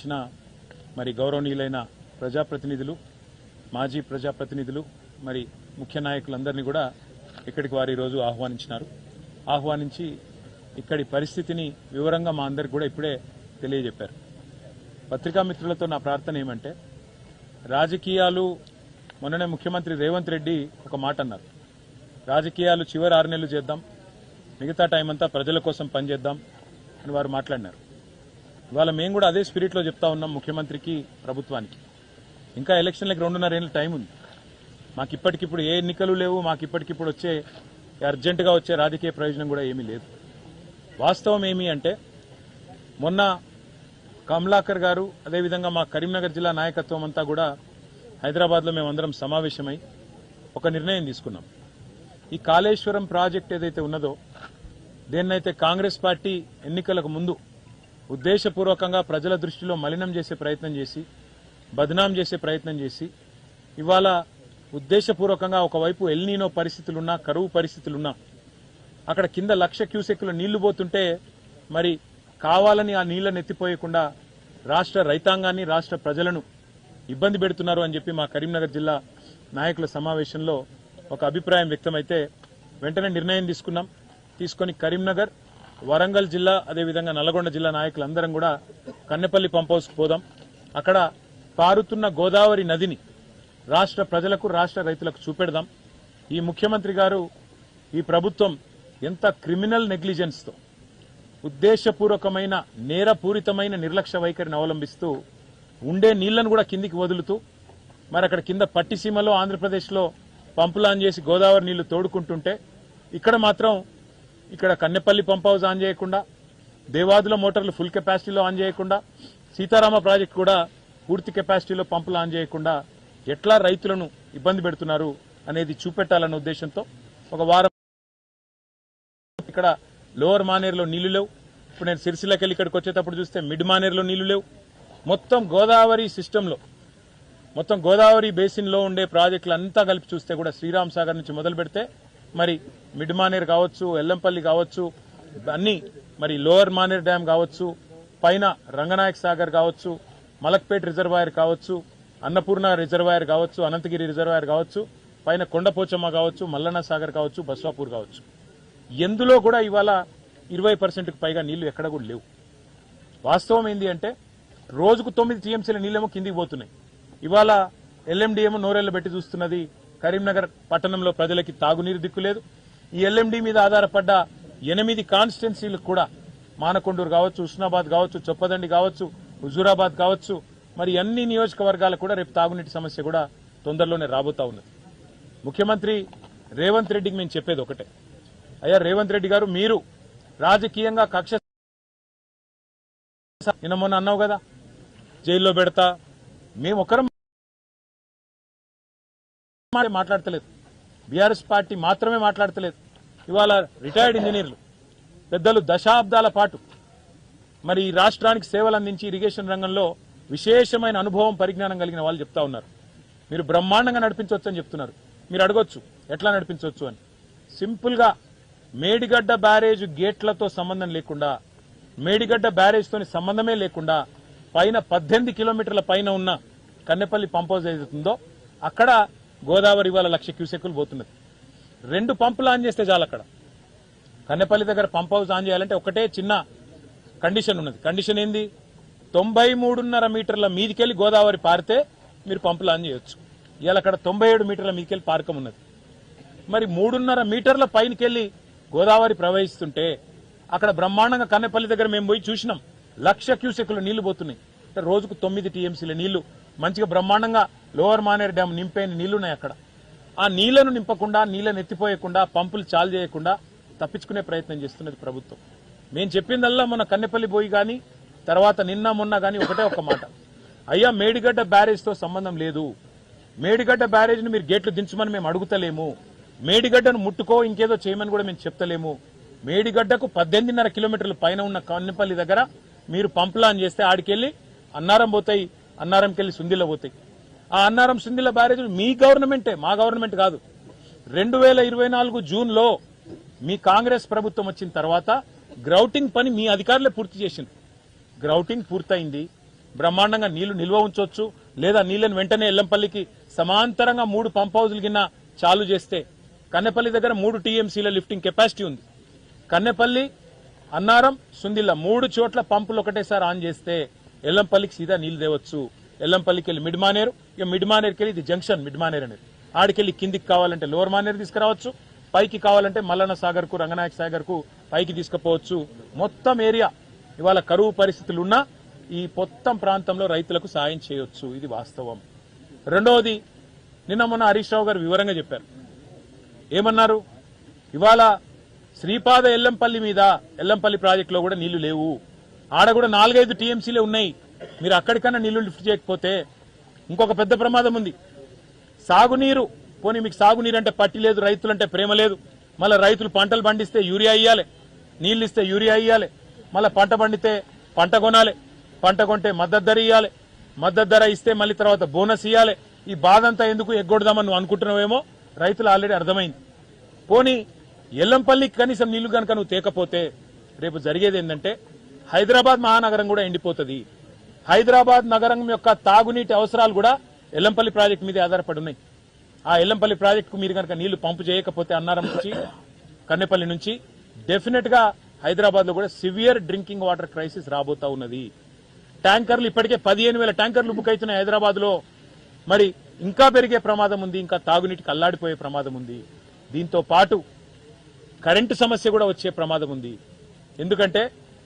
వచ్చిన మరి గౌరవనీయులైన ప్రజాప్రతినిధులు, మాజీ ప్రజాప్రతినిధులు, మరి ముఖ్య నాయకులందరినీ కూడా ఇక్కడికి వారు ఈరోజు ఆహ్వానించి ఇక్కడి పరిస్థితిని వివరంగా మా అందరికి కూడా ఇప్పుడే తెలియజెప్పారు. పత్రికా మిత్రులతో నా ప్రార్థన ఏమంటే, రాజకీయాలు మొన్ననే ముఖ్యమంత్రి రేవంత్ రెడ్డి ఒక మాట అన్నారు, రాజకీయాలు చివరి 6 నెలలు చేద్దాం, మిగతా టైం అంతా ప్రజల కోసం పనిచేద్దాం అని వారు మాట్లాడినారు. ఇవాళ మేము కూడా అదే స్పిరిట్లో చెప్తా ఉన్నాం ముఖ్యమంత్రికి, ప్రభుత్వానికి. ఇంకా ఎలక్షన్లకు 2.5 ఏళ్ళ టైం ఉంది. మాకు ఇప్పటికిప్పుడు ఏ ఎన్నికలు లేవు, మాకు ఇప్పటికిప్పుడు వచ్చే అర్జెంటుగా వచ్చే రాజకీయ ప్రయోజనం కూడా ఏమీ లేదు. వాస్తవం ఏమి అంటే, మొన్న కమలాకర్ గారు, అదేవిధంగా మా కరీంనగర్ జిల్లా నాయకత్వం అంతా కూడా హైదరాబాద్లో మేమందరం సమావేశమై ఒక నిర్ణయం తీసుకున్నాం. ఈ కాళేశ్వరం ప్రాజెక్ట్ ఏదైతే ఉన్నదో, దేన్నైతే కాంగ్రెస్ పార్టీ ఎన్నికలకు ముందు ఉద్దేశపూర్వకంగా ప్రజల దృష్టిలో మలినం చేసే ప్రయత్నం చేసి, బదనాం చేసే ప్రయత్నం చేసి, ఇవాళ ఉద్దేశపూర్వకంగా ఒకవైపు ఎల్నీనో పరిస్థితులున్నా, కరువు పరిస్థితులున్నా, అక్కడ కింద 1,00,000 క్యూసెక్కుల నీళ్లు పోతుంటే మరి కావాలని ఆ నీళ్లను ఎత్తిపోయకుండా రాష్ట్ర రైతాంగాన్ని, రాష్ట్ర ప్రజలను ఇబ్బంది పెడుతున్నారు అని చెప్పి మా కరీంనగర్ జిల్లా నాయకుల సమావేశంలో ఒక అభిప్రాయం వ్యక్తమైతే వెంటనే నిర్ణయం తీసుకొని కరీంనగర్, వరంగల్ జిల్లా, అదేవిధంగా నల్గొండ జిల్లా నాయకులందరం కూడా కన్నెపల్లి పంప్ హౌస్కు పోదాం. అక్కడ పారుతున్న గోదావరి నదిని రాష్ట్ర ప్రజలకు, రాష్ట్ర రైతులకు చూపెడదాం. ఈ ముఖ్యమంత్రి గారు, ఈ ప్రభుత్వం ఎంత క్రిమినల్ నెగ్లిజెన్స్తో, ఉద్దేశపూర్వకమైన నేరపూరితమైన నిర్లక్ష్య వైఖరిని అవలంబిస్తూ ఉండే నీళ్లను కూడా కిందికి వదులుతూ, మరి అక్కడ కింద పట్టిసీమలో ఆంధ్రప్రదేశ్లో పంపులు ఆన్ చేసి గోదావరి నీళ్లు తోడుకుంటుంటే, ఇక్కడ మాత్రం ఇక్కడ కన్నెపల్లి పంప్ హౌస్ ఆన్ చేయకుండా, దేవాదుల మోటార్లు ఫుల్ కెపాసిటీలో ఆన్ చేయకుండా, సీతారామ ప్రాజెక్టు కూడా పూర్తి కెపాసిటీలో పంపులు ఆన్ చేయకుండా ఎట్లా రైతులను ఇబ్బంది పెడుతున్నారు అనేది చూపెట్టాలన్న ఉద్దేశంతో ఒక వారం ఇక్కడ లోవర్ మానేరులో నీళ్లు లేవు. ఇప్పుడు నేను సిరిసిల్లకెళ్ళి ఇక్కడికి వచ్చేటప్పుడు చూస్తే మిడ్ మానేరులో నీళ్లు లేవు. మొత్తం గోదావరి సిస్టంలో, మొత్తం గోదావరి బేసిన్లో ఉండే ప్రాజెక్టులు అంతా కలిపి చూస్తే కూడా శ్రీరామ్ సాగర్ నుంచి మొదలు పెడితే మరి మిడ్ మానేరు కావచ్చు, ఎల్లంపల్లి కావచ్చు, అన్ని మరి లోవర్ మానేరు డ్యామ్ కావచ్చు, పైన రంగనాయక్ సాగర్ కావచ్చు, మలక్పేట్ రిజర్వాయర్ కావచ్చు, అన్నపూర్ణ రిజర్వాయర్ కావచ్చు, అనంతగిరి రిజర్వాయర్ కావచ్చు, పైన కొండపోచమ్మ కావచ్చు, మల్లన్న సాగర్ కావచ్చు, బస్వాపూర్ కావచ్చు, ఎందులో కూడా ఇవాళ 20%కు పైగా నీళ్లు ఎక్కడ కూడా లేవు. వాస్తవం ఏంది అంటే, రోజుకు 9 టీఎంసీల నీళ్లేమో కిందికి పోతున్నాయి. ఇవాళ ఎల్ఎండిఏమో నోరెళ్లు పెట్టి చూస్తున్నది, కరీంనగర్ పట్టణంలో ప్రజలకి తాగునీరు దిక్కులేదు. ఈ ఎల్ఎండి మీద ఆధారపడ్డ 8 కాన్స్టిట్యున్సీలకు కూడా, మానకొండూరు కావచ్చు, హుస్నాబాద్ కావచ్చు, చొప్పదండి కావచ్చు, హుజూరాబాద్ కావచ్చు, మరి అన్ని నియోజకవర్గాలకు కూడా రేపు తాగునీటి సమస్య కూడా తొందరలోనే రాబోతా ఉన్నది. ముఖ్యమంత్రి రేవంత్ రెడ్డికి మేము చెప్పేది ఒకటే, అయ్యా రేవంత్ రెడ్డి గారు, మీరు రాజకీయంగా కక్ష నిన్న మొన్న అన్నావు కదా, జైల్లో పెడతా, మేము ఒకరం మాట్లాడతలేదు, బీఆర్ఎస్ పార్టీ మాత్రమే మాట్లాడతలేదు. ఇవాళ రిటైర్డ్ ఇంజనీర్లు పెద్దలు దశాబ్దాల పాటు మరి ఈ రాష్ట్రానికి సేవలు అందించి ఇరిగేషన్ రంగంలో విశేషమైన అనుభవం, పరిజ్ఞానం కలిగిన వాళ్ళు చెప్తా ఉన్నారు, మీరు బ్రహ్మాండంగా నడిపించవచ్చు అని చెప్తున్నారు. మీరు అడగొచ్చు ఎట్లా నడిపించవచ్చు అని. సింపుల్ గా మేడిగడ్డ బ్యారేజ్ గేట్లతో సంబంధం లేకుండా, మేడిగడ్డ బ్యారేజ్తో సంబంధమే లేకుండా పైన 18 కిలోమీటర్ల పైన ఉన్న కన్నెపల్లి పంప్ హౌస్ ఏదైతుందో అక్కడ గోదావరి ఇవాళ 1,00,000 క్యూసెక్కులు పోతున్నది. 2 పంపులు ఆన్ చేస్తే చాలు. అక్కడ కన్నెపల్లి దగ్గర పంప్ హౌస్ ఆన్ చేయాలంటే ఒకటే చిన్న కండిషన్ ఉన్నది. కండిషన్ ఏంది? 93.5 మీటర్ల మీదికెళ్లి గోదావరి పారితే మీరు పంపులు ఆన్ చేయొచ్చు. ఇవాళ అక్కడ 97 మీటర్ల మీదికెళ్లి పారకం ఉన్నది. మరి 3.5 మీటర్ల పైనకెళ్లి గోదావరి ప్రవహిస్తుంటే అక్కడ బ్రహ్మాండంగా కన్నెపల్లి దగ్గర మేము పోయి చూసినాం, 1,00,000 క్యూసెక్కులు నీళ్లు పోతున్నాయి. అంటే రోజుకు 9 టీఎంసీల నీళ్లు మంచిగా బ్రహ్మాండంగా లోవర్ మానేర్ డ్యామ్ నింపైన నీళ్లున్నాయి అక్కడ. ఆ నీళ్లను నింపకుండా, నీళ్లను ఎత్తిపోయకుండా, పంపులు చాలు చేయకుండా తప్పించుకునే ప్రయత్నం చేస్తున్నది ప్రభుత్వం. మేము చెప్పిందల్లా మొన్న కన్నెపల్లి పోయి కానీ, తర్వాత నిన్న మొన్న కానీ ఒకటే ఒక మాట, అయ్యా మేడిగడ్డ బ్యారేజ్తో సంబంధం లేదు, మేడిగడ్డ బ్యారేజ్ని మీరు గేట్లు దించమని మేము అడుగుతలేము, మేడిగడ్డను ముట్టుకో ఇంకేదో చేయమని కూడా మేము చెప్తలేము. మేడిగడ్డకు 18.5 కిలోమీటర్ల పైన ఉన్న కన్నెపల్లి దగ్గర మీరు పంపులు ఆన్ చేస్తే ఆడికెళ్లి అన్నారం పోతాయి, అన్నారంకెళ్లి సుందిల్ల పోతాయి. ఆ అన్నారం సుందిల్ల బ్యారేజ్ మీ గవర్నమెంటే, మా గవర్నమెంట్ కాదు. 2024 జూన్లో మీ కాంగ్రెస్ ప్రభుత్వం వచ్చిన తర్వాత గ్రౌటింగ్ పని మీ అధికారులే పూర్తి చేసింది. గ్రౌటింగ్ పూర్తయింది. బ్రహ్మాండంగా నీళ్లు నిల్వ ఉంచవచ్చు, లేదా నీళ్లను వెంటనే ఎల్లంపల్లికి సమాంతరంగా 3 పంప్ హౌజులు కింద చాలు చేస్తే కన్నెపల్లి దగ్గర 3 టీఎంసీల లిఫ్టింగ్ కెపాసిటీ ఉంది. కన్నెపల్లి, అన్నారం, సుందిల్ల 3 చోట్ల పంపులు ఒకటేసారి ఆన్ చేస్తే ఎల్లంపల్లికి సీదా నీళ్లు తేవచ్చు. ఎల్లంపల్లికి వెళ్ళి మిడ్ మానేరు, ఇక మిడ్ మానేరుకి వెళ్ళి ఇది జంక్షన్ మిడ్ మానేరు అనేది, ఆడికెళ్ళి కిందికి కావాలంటే లోవర్ మానేరు తీసుకురావచ్చు, పైకి కావాలంటే మల్లన్న సాగర్ కు, రంగనాయక సాగర్ కు పైకి తీసుకుపోవచ్చు. మొత్తం ఏరియా ఇవాళ కరువు పరిస్థితులున్నా ఈ మొత్తం ప్రాంతంలో రైతులకు సాయం చేయొచ్చు. ఇది వాస్తవం. రెండవది, నిన్న మొన్న హరీష్ రావు గారు వివరంగా చెప్పారు. ఏమన్నారు? ఇవాళ శ్రీపాద ఎల్లంపల్లి మీద ఎల్లంపల్లి ప్రాజెక్టులో కూడా నీళ్లు లేవు, ఆడ కూడా 4-5 టీఎంసీలే ఉన్నాయి. మీరు అక్కడికన్నా నీళ్లు లిఫ్ట్ చేయకపోతే ఇంకొక పెద్ద ప్రమాదం ఉంది. సాగునీరు పోనీ మీకు సాగునీరు అంటే పట్టి లేదు, రైతులంటే ప్రేమ లేదు. మళ్ళీ రైతులు పంటలు పండిస్తే యూరియా ఇయ్యాలి, నీళ్లు ఇస్తే యూరియా ఇయ్యాలి, మళ్ళీ పంట పండితే పంట కొనాలి, పంట కొంటే మద్దతు ధర ఇయ్యాలి, మద్దతు ధర ఇస్తే మళ్ళీ తర్వాత బోనస్ ఇయ్యాలి. ఈ బాధ అంతా ఎందుకు ఎగ్గొడదామని నువ్వు అనుకుంటున్నావేమో, రైతులు ఆల్రెడీ అర్థమైంది. పోనీ ఎల్లంపల్లికి కనీసం నీళ్లు కనుక నువ్వు తేకపోతే రేపు జరిగేది ఏంటంటే హైదరాబాద్ మహానగరం కూడా ఎండిపోతుంది. హైదరాబాద్ నగరం యొక్క తాగునీటి అవసరాలు కూడా ఎల్లంపల్లి ప్రాజెక్టు మీద ఆధారపడి ఉన్నాయి. ఆ ఎల్లంపల్లి ప్రాజెక్టుకు మీరు కనుక నీళ్లు పంపు చేయకపోతే అన్నారం నుంచి, కన్నెపల్లి నుంచి డెఫినెట్ గా హైదరాబాద్ లో కూడా సివియర్ డ్రింకింగ్ వాటర్ క్రైసిస్ రాబోతా ఉన్నది. ట్యాంకర్లు ఇప్పటికే 15,000 ట్యాంకర్లు బుక్ అవుతున్నాయి హైదరాబాద్ లో. మరి ఇంకా పెరిగే ప్రమాదం ఉంది, ఇంకా తాగునీటికి అల్లాడిపోయే ప్రమాదం ఉంది. దీంతో పాటు కరెంటు సమస్య కూడా వచ్చే ప్రమాదం ఉంది. ఎందుకంటే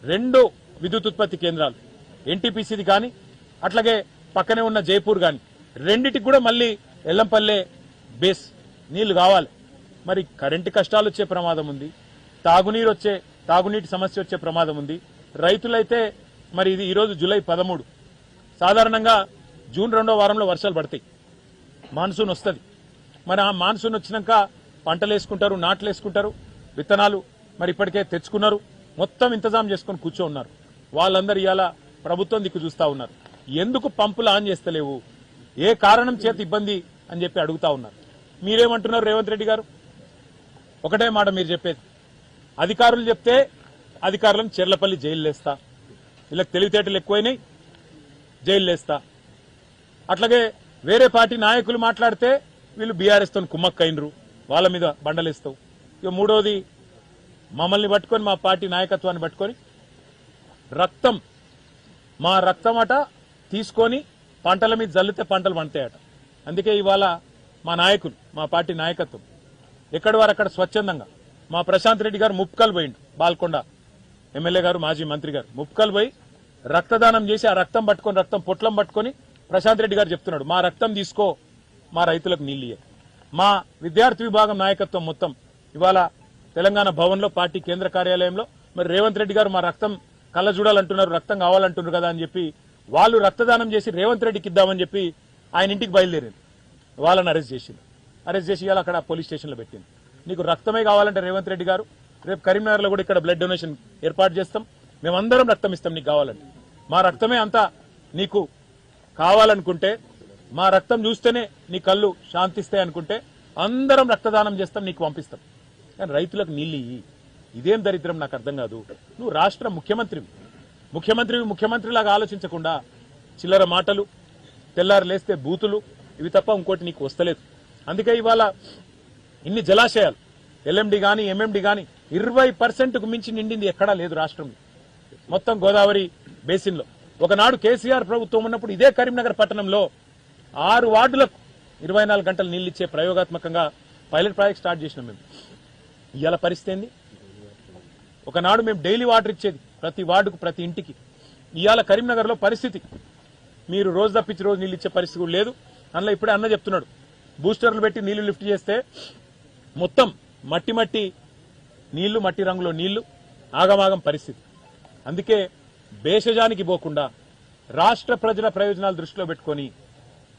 2 విద్యుత్ ఉత్పత్తి కేంద్రాలు, ఎన్టీపీసీది కానీ అట్లాగే పక్కనే ఉన్న జైపూర్ కానీ, రెండిటికి కూడా మళ్ళీ ఎల్లంపల్లె బేస్ నీళ్లు కావాలి. మరి కరెంటు కష్టాలు వచ్చే ప్రమాదం ఉంది, తాగునీటి సమస్య వచ్చే ప్రమాదం ఉంది. రైతులైతే మరి ఇది ఈరోజు జూలై 13, సాధారణంగా జూన్ 2వ వారంలో వర్షాలు పడతాయి, మాన్సూన్ వస్తుంది. మరి ఆ మాన్సూన్ వచ్చినాక పంటలు వేసుకుంటారు, నాట్లు వేసుకుంటారు, విత్తనాలు మరి ఇప్పటికే తెచ్చుకున్నారు, మొత్తం ఇంతజాం చేసుకుని కూర్చో ఉన్నారు. వాళ్ళందరూ ఇవాళ ప్రభుత్వం దిక్కు చూస్తా ఉన్నారు. ఎందుకు పంపులు ఆన్ చేస్తలేవు, ఏ కారణం చేత ఇబ్బంది అని చెప్పి అడుగుతా ఉన్నారు. మీరేమంటున్నారు రేవంత్ రెడ్డి గారు? ఒకటే మాట మీరు చెప్పేది, అధికారులు చెప్తే అధికారులను చెర్లపల్లి జైలు వేస్తా, వీళ్ళకి తెలివితేటలు ఎక్కువైనాయి, జైలు వేస్తా. అట్లాగే వేరే పార్టీ నాయకులు మాట్లాడితే వీళ్ళు బీఆర్ఎస్ తో కుమ్మక్కైనరు, వాళ్ళ మీద బండలేస్తావు. ఇక మూడోది, మమ్మల్ని పట్టుకొని, మా పార్టీ నాయకత్వాన్ని పట్టుకొని మా రక్తం అట తీసుకొని పంటల మీద జల్లితే పంటలు పండుతాయట. అందుకే ఇవాళ మా నాయకులు, మా పార్టీ నాయకత్వం ఎక్కడి వారు అక్కడ స్వచ్ఛందంగా, మా ప్రశాంత్ రెడ్డి గారు ముప్కల్ పోయిండు, బాల్కొండ ఎమ్మెల్యే గారు, మాజీ మంత్రి గారు ముప్కల్ పోయి రక్తదానం చేసి ఆ రక్తం పట్టుకొని, రక్తం పొట్లం పట్టుకొని ప్రశాంత్ రెడ్డి గారు చెప్తున్నాడు, మా రక్తం తీసుకో, మా రైతులకు నీళ్ళు ఇయ్య. మా విద్యార్థి విభాగం నాయకత్వం మొత్తం ఇవాళ తెలంగాణ భవన్లో, పార్టీ కేంద్ర కార్యాలయంలో మరి రేవంత్ రెడ్డి గారు మా రక్తం కళ్ళ చూడాలంటున్నారు, రక్తం కావాలంటున్నారు కదా అని చెప్పి వాళ్ళు రక్తదానం చేసి రేవంత్ రెడ్డికి ఇద్దామని చెప్పి ఆయన ఇంటికి బయలుదేరింది. వాళ్ళని అరెస్ట్ చేసి ఇవాళ అక్కడ పోలీస్ స్టేషన్లో పెట్టింది. నీకు రక్తమే కావాలంటే రేవంత్ రెడ్డి గారు, రేపు కరీంనగర్లో కూడా ఇక్కడ బ్లడ్ డొనేషన్ ఏర్పాటు చేస్తాం, మేమందరం రక్తం ఇస్తాం నీకు కావాలంటే. మా రక్తమే అంతా నీకు కావాలనుకుంటే, మా రక్తం చూస్తేనే నీ కళ్ళు శాంతిస్తాయి అనుకుంటే అందరం రక్తదానం చేస్తాం, నీకు పంపిస్తాం. కానీ రైతులకు నీళ్ళు ఇయ్యి. ఇదేం దరిద్రం నాకు అర్థం కాదు. నువ్వు రాష్ట్ర ముఖ్యమంత్రిలాగా ఆలోచించకుండా చిల్లర మాటలు, తెల్లారు లేస్తే బూతులు, ఇవి తప్ప ఇంకోటి నీకు వస్తలేదు. అందుకే ఇవాళ ఇన్ని జలాశయాలు ఎల్ఎండి గాని ఎంఎండి గాని 20% మించి నిండింది ఎక్కడా లేదు రాష్ట్రంలో, మొత్తం గోదావరి బేసిన్లో. ఒకనాడు కేసీఆర్ ప్రభుత్వం ఉన్నప్పుడు ఇదే కరీంనగర్ పట్టణంలో 6 వార్డులకు 24 గంటలు నీళ్లిచ్చే ప్రయోగాత్మకంగా పైలట్ ప్రాజెక్ట్ స్టార్ట్ చేసినాం మేము. ఇవాళ పరిస్థితి ఏంది? ఒకనాడు మేము డైలీ వాటర్ ఇచ్చేది ప్రతి వార్డుకు, ప్రతి ఇంటికి. ఇవాళ కరీంనగర్లో పరిస్థితి, మీరు రోజు తప్పించి రోజు నీళ్ళు ఇచ్చే పరిస్థితి కూడా లేదు. అందులో ఇప్పుడే అన్న చెప్తున్నాడు, బూస్టర్లు పెట్టి నీళ్లు లిఫ్ట్ చేస్తే మొత్తం మట్టి నీళ్లు, మట్టి రంగులో నీళ్లు, ఆగమాగం పరిస్థితి. అందుకే భేషజానికి పోకుండా రాష్ట్ర ప్రజల ప్రయోజనాలు దృష్టిలో పెట్టుకొని,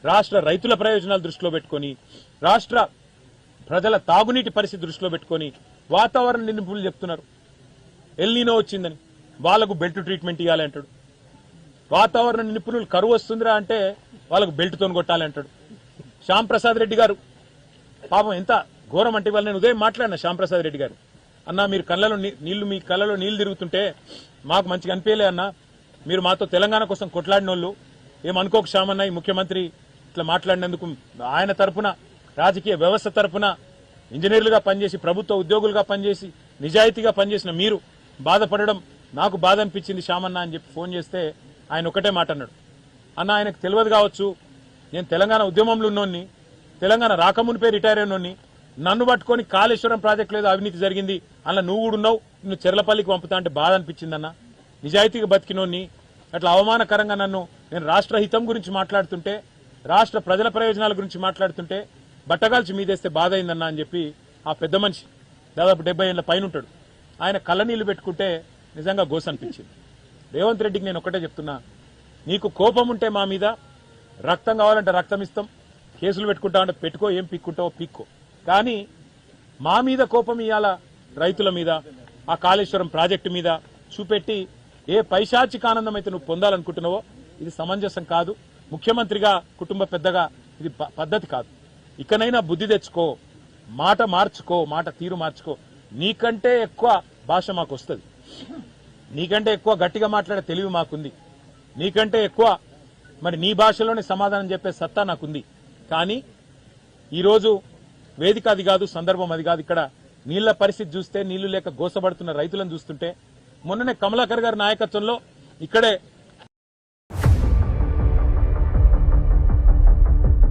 రాష్ట్ర రైతుల ప్రయోజనాలు దృష్టిలో పెట్టుకొని, రాష్ట్ర ప్రజల తాగునీటి పరిస్థితి దృష్టిలో పెట్టుకొని వాతావరణ నిపుణులు చెప్తున్నారు ఎల్నీనో వచ్చిందని, వాళ్లకు బెల్ట్ ట్రీట్మెంట్ ఇవ్వాలి అంటాడు. వాతావరణ నిపుణులు కరువు వస్తుందిరా అంటే వాళ్ళకు బెల్ట్తో కొట్టాలి అంటాడు. శ్యాంప్రసాద్ రెడ్డి గారు పాపం ఎంత ఘోరం అంటే, వాళ్ళు నేను ఉదయం మాట్లాడినా శ్యాంప్రసాద్ రెడ్డి గారు, అన్నా మీరు కళ్ళలో నీళ్లు, మీ కళ్ళలో నీళ్లు తిరుగుతుంటే మాకు మంచిగా అనిపించలే అన్నా, మీరు మాతో తెలంగాణ కోసం కొట్లాడిన వాళ్ళు ఏమనుకోక శ్యామన్న ఈ ముఖ్యమంత్రి ఇట్లా మాట్లాడినందుకు ఆయన తరపున రాజకీయ వ్యవస్థ తరపున ఇంజనీర్లుగా పనిచేసి ప్రభుత్వ ఉద్యోగులుగా పనిచేసి నిజాయితీగా పనిచేసిన మీరు బాధపడడం నాకు బాధ అనిపించింది శ్యామన్న అని చెప్పి ఫోన్ చేస్తే ఆయన ఒకటే మాట అన్నాడు, అన్న ఆయనకు తెలియదు కావచ్చు, నేను తెలంగాణ ఉద్యమంలో ఉన్నోన్ని, తెలంగాణ రాకమునిపై రిటైర్ అయినోన్ని, నన్ను పట్టుకొని కాళేశ్వరం ప్రాజెక్టు లేదు అవినీతి జరిగింది అలా నువ్వు కూడా ఉన్నావు, నువ్వు చెర్లపల్లికి పంపుతా అంటే బాధ అనిపించిందన్న. నిజాయితీగా బతికినోన్ని అట్లా అవమానకరంగా నన్ను నేను రాష్ట్ర హితం గురించి మాట్లాడుతుంటే, రాష్ట్ర ప్రజల ప్రయోజనాల గురించి మాట్లాడుతుంటే బట్టగాల్చి మీదేస్తే బాధ అయిందన్న అని చెప్పి ఆ పెద్ద మనిషి దాదాపు 70 ఏళ్ల పైన ఉంటాడు, ఆయన కళ్ళనీళ్లు పెట్టుకుంటే నిజంగా గోస అనిపించింది. రేవంత్ రెడ్డికి నేను ఒకటే చెప్తున్నా, నీకు కోపం ఉంటే మా మీద, రక్తం కావాలంటే రక్తం ఇస్తాం, కేసులు పెట్టుకుంటామంటే పెట్టుకో, ఏం పిక్కుంటావో పిక్కో, కానీ మా మీద కోపం ఇయ్యాల రైతుల మీద, ఆ కాళేశ్వరం ప్రాజెక్టు మీద చూపెట్టి ఏ పైశాచిక ఆనందం అయితే నువ్వు పొందాలనుకుంటున్నావో ఇది సమంజసం కాదు. ముఖ్యమంత్రిగా కుటుంబ పెద్దగా ఇది పద్ధతి కాదు. ఇకనైనా బుద్ధి తెచ్చుకో, మాట మార్చుకో, మాట తీరు మార్చుకో. నీకంటే ఎక్కువ భాష మాకు వస్తుంది, నీకంటే ఎక్కువ గట్టిగా మాట్లాడే తెలివి మాకుంది, నీకంటే ఎక్కువ మరి నీ భాషలోనే సమాధానం చెప్పే సత్తా నాకుంది. కానీ ఈరోజు వేదిక అది కాదు, సందర్భం అది కాదు. ఇక్కడ నీళ్ల పరిస్థితి చూస్తే, నీళ్లు లేక గోసపడుతున్న రైతులను చూస్తుంటే, మొన్ననే కమలాకర్ గారి నాయకత్వంలో ఇక్కడే